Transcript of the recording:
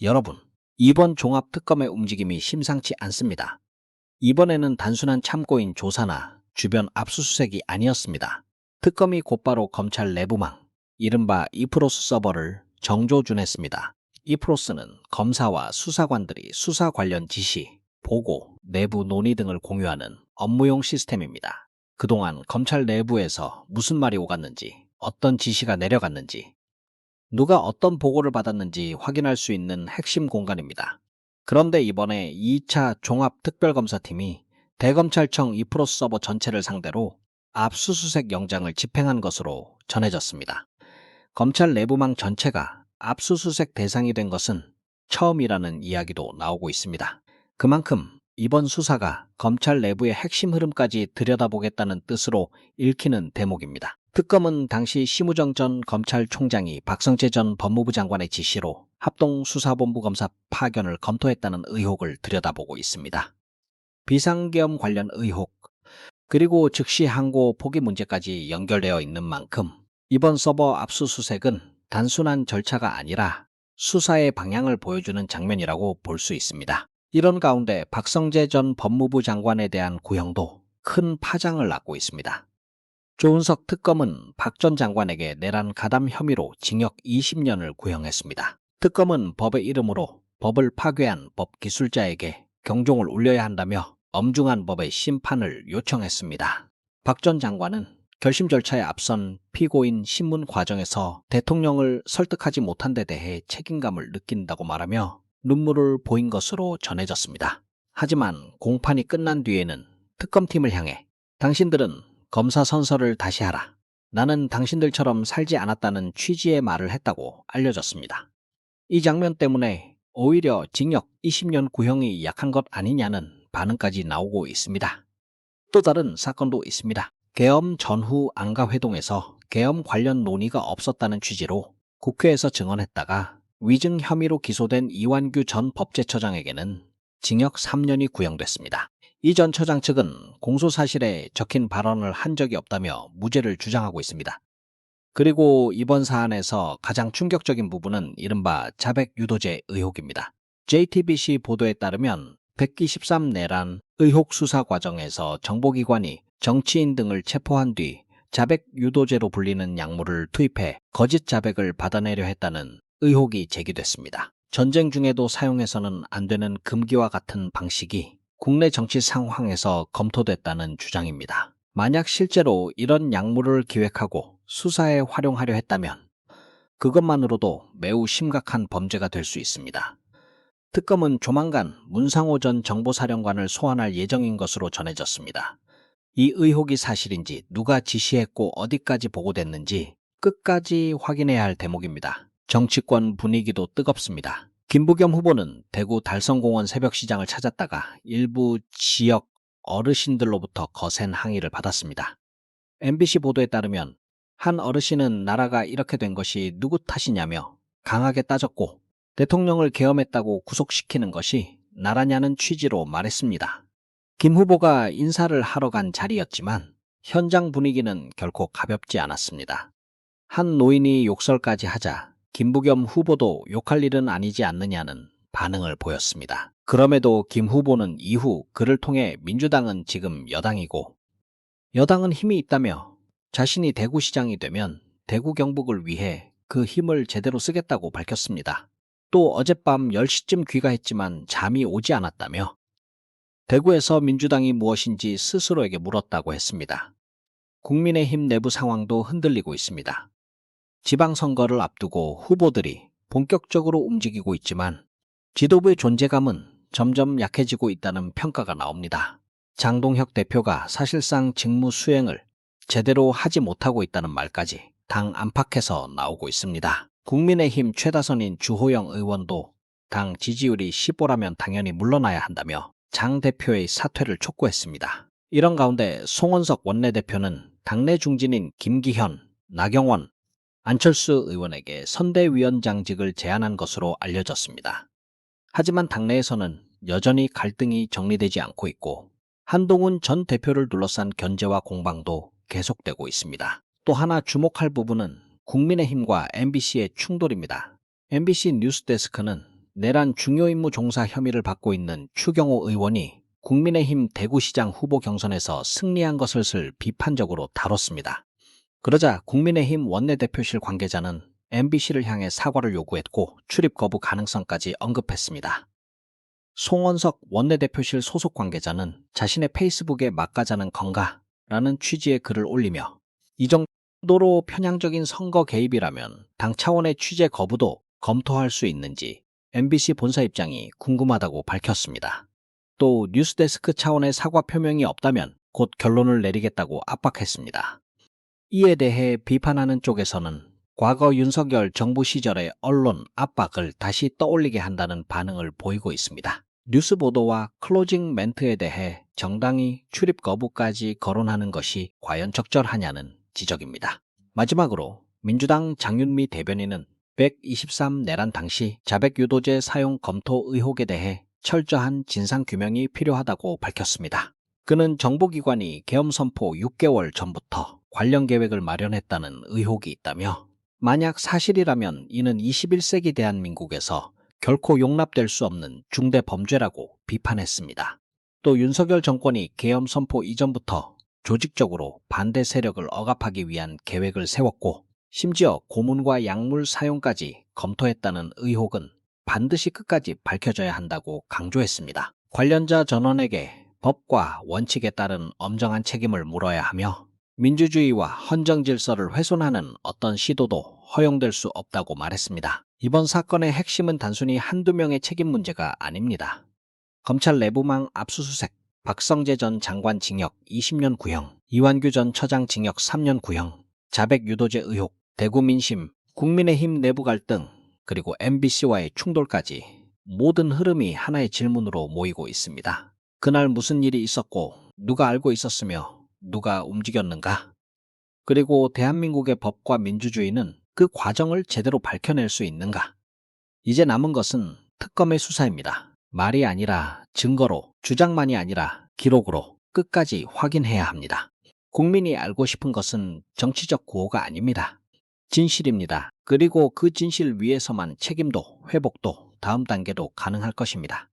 여러분, 이번 종합특검의 움직임이 심상치 않습니다. 이번에는 단순한 참고인 조사나 주변 압수수색이 아니었습니다. 특검이 곧바로 검찰 내부망, 이른바 이프로스 서버를 정조준했습니다. 이프로스는 검사와 수사관들이 수사 관련 지시, 보고, 내부 논의 등을 공유하는 업무용 시스템입니다. 그동안 검찰 내부에서 무슨 말이 오갔는지, 어떤 지시가 내려갔는지, 누가 어떤 보고를 받았는지 확인할 수 있는 핵심 공간입니다. 그런데 이번에 2차 종합특별검사팀이 대검찰청 이프로스 서버 전체를 상대로 압수수색 영장을 집행한 것으로 전해졌습니다. 검찰 내부망 전체가 압수수색 대상이 된 것은 처음이라는 이야기도 나오고 있습니다. 그만큼 이번 수사가 검찰 내부의 핵심 흐름까지 들여다보겠다는 뜻으로 읽히는 대목입니다. 특검은 당시 심우정 전 검찰총장이 박성재 전 법무부 장관의 지시로 합동수사본부 검사 파견을 검토했다는 의혹을 들여다보고 있습니다. 비상계엄 관련 의혹, 그리고 즉시 항고 포기 문제까지 연결되어 있는 만큼 이번 서버 압수수색은 단순한 절차가 아니라 수사의 방향을 보여주는 장면이라고 볼 수 있습니다. 이런 가운데 박성재 전 법무부 장관에 대한 구형도 큰 파장을 낳고 있습니다. 조은석 특검은 박 전 장관에게 내란 가담 혐의로 징역 20년을 구형했습니다. 특검은 법의 이름으로 법을 파괴한 법기술자에게 경종을 울려야 한다며 엄중한 법의 심판을 요청했습니다. 박 전 장관은 결심 절차에 앞선 피고인 신문 과정에서 대통령을 설득하지 못한 데 대해 책임감을 느낀다고 말하며 눈물을 보인 것으로 전해졌습니다. 하지만 공판이 끝난 뒤에는 특검팀을 향해 당신들은 검사 선서를 다시 하라. 나는 당신들처럼 살지 않았다는 취지의 말을 했다고 알려졌습니다. 이 장면 때문에 오히려 징역 20년 구형이 약한 것 아니냐는 반응까지 나오고 있습니다. 또 다른 사건도 있습니다. 계엄 전후 안가회동에서 계엄 관련 논의가 없었다는 취지로 국회에서 증언했다가 위증 혐의로 기소된 이완규 전 법제처장에게는 징역 3년이 구형됐습니다. 이 전 처장 측은 공소사실에 적힌 발언을 한 적이 없다며 무죄를 주장하고 있습니다. 그리고 이번 사안에서 가장 충격적인 부분은 이른바 자백 유도죄 의혹입니다. JTBC 보도에 따르면 123 내란 의혹 수사 과정에서 정보기관이 정치인 등을 체포한 뒤 자백 유도죄로 불리는 약물을 투입해 거짓 자백을 받아내려 했다는 의혹이 제기됐습니다. 전쟁 중에도 사용해서는 안 되는 금기와 같은 방식이 국내 정치 상황에서 검토됐다는 주장입니다. 만약 실제로 이런 약물을 기획하고 수사에 활용하려 했다면 그것만으로도 매우 심각한 범죄가 될 수 있습니다. 특검은 조만간 문상호 전 정보사령관을 소환할 예정인 것으로 전해졌습니다. 이 의혹이 사실인지 누가 지시했고 어디까지 보고됐는지 끝까지 확인해야 할 대목입니다. 정치권 분위기도 뜨겁습니다. 김부겸 후보는 대구 달성공원 새벽시장을 찾았다가 일부 지역 어르신들로부터 거센 항의를 받았습니다. MBC 보도에 따르면 한 어르신은 나라가 이렇게 된 것이 누구 탓이냐며 강하게 따졌고 대통령을 계엄했다고 구속시키는 것이 나라냐는 취지로 말했습니다. 김 후보가 인사를 하러 간 자리였지만 현장 분위기는 결코 가볍지 않았습니다. 한 노인이 욕설까지 하자 김부겸 후보도 욕할 일은 아니지 않느냐는 반응을 보였습니다. 그럼에도 김 후보는 이후 그를 통해 민주당은 지금 여당이고 여당은 힘이 있다며 자신이 대구시장이 되면 대구 경북을 위해 그 힘을 제대로 쓰겠다고 밝혔습니다. 또 어젯밤 10시쯤 귀가했지만 잠이 오지 않았다며 대구에서 민주당이 무엇인지 스스로에게 물었다고 했습니다. 국민의힘 내부 상황도 흔들리고 있습니다. 지방선거를 앞두고 후보들이 본격적으로 움직이고 있지만 지도부의 존재감은 점점 약해지고 있다는 평가가 나옵니다. 장동혁 대표가 사실상 직무 수행을 제대로 하지 못하고 있다는 말까지 당 안팎에서 나오고 있습니다. 국민의힘 최다선인 주호영 의원도 당 지지율이 15라면 당연히 물러나야 한다며 장 대표의 사퇴를 촉구했습니다. 이런 가운데 송원석 원내대표는 당내 중진인 김기현, 나경원, 안철수 의원에게 선대위원장직을 제안한 것으로 알려졌습니다. 하지만 당내에서는 여전히 갈등이 정리되지 않고 있고 한동훈 전 대표를 둘러싼 견제와 공방도 계속되고 있습니다. 또 하나 주목할 부분은 국민의힘과 MBC의 충돌입니다. MBC 뉴스데스크는 내란 중요 임무 종사 혐의를 받고 있는 추경호 의원이 국민의힘 대구시장 후보 경선에서 승리한 것을 슬 비판적으로 다뤘습니다. 그러자 국민의힘 원내대표실 관계자는 MBC를 향해 사과를 요구했고 출입 거부 가능성까지 언급했습니다. 송원석 원내대표실 소속 관계자는 자신의 페이스북에 막가자는 건가라는 취지의 글을 올리며 이 정도로 편향적인 선거 개입이라면 당 차원의 취재 거부도 검토할 수 있는지 MBC 본사 입장이 궁금하다고 밝혔습니다. 또 뉴스데스크 차원의 사과 표명이 없다면 곧 결론을 내리겠다고 압박했습니다. 이에 대해 비판하는 쪽에서는 과거 윤석열 정부 시절의 언론 압박을 다시 떠올리게 한다는 반응을 보이고 있습니다. 뉴스 보도와 클로징 멘트에 대해 정당이 출입 거부까지 거론하는 것이 과연 적절하냐는 지적입니다. 마지막으로 민주당 장윤미 대변인은 123 내란 당시 자백 유도제 사용 검토 의혹에 대해 철저한 진상규명이 필요하다고 밝혔습니다. 그는 정보기관이 계엄 선포 6개월 전부터 관련 계획을 마련했다는 의혹이 있다며 만약 사실이라면 이는 21세기 대한민국에서 결코 용납될 수 없는 중대 범죄라고 비판했습니다. 또 윤석열 정권이 계엄 선포 이전부터 조직적으로 반대 세력을 억압하기 위한 계획을 세웠고 심지어 고문과 약물 사용까지 검토했다는 의혹은 반드시 끝까지 밝혀져야 한다고 강조했습니다. 관련자 전원에게 법과 원칙에 따른 엄정한 책임을 물어야 하며 민주주의와 헌정 질서를 훼손하는 어떤 시도도 허용될 수 없다고 말했습니다. 이번 사건의 핵심은 단순히 한두 명의 책임 문제가 아닙니다. 검찰 내부망 압수수색, 박성재 전 장관 징역 20년 구형, 이완규 전 처장 징역 3년 구형, 자백 유도제 의혹, 대구 민심, 국민의힘 내부 갈등, 그리고 MBC와의 충돌까지 모든 흐름이 하나의 질문으로 모이고 있습니다. 그날 무슨 일이 있었고 누가 알고 있었으며 누가 움직였는가? 그리고 대한민국의 법과 민주주의는 그 과정을 제대로 밝혀낼 수 있는가? 이제 남은 것은 특검의 수사입니다. 말이 아니라 증거로, 주장만이 아니라 기록으로 끝까지 확인해야 합니다. 국민이 알고 싶은 것은 정치적 구호가 아닙니다. 진실입니다. 그리고 그 진실 위에서만 책임도, 회복도, 다음 단계도 가능할 것입니다.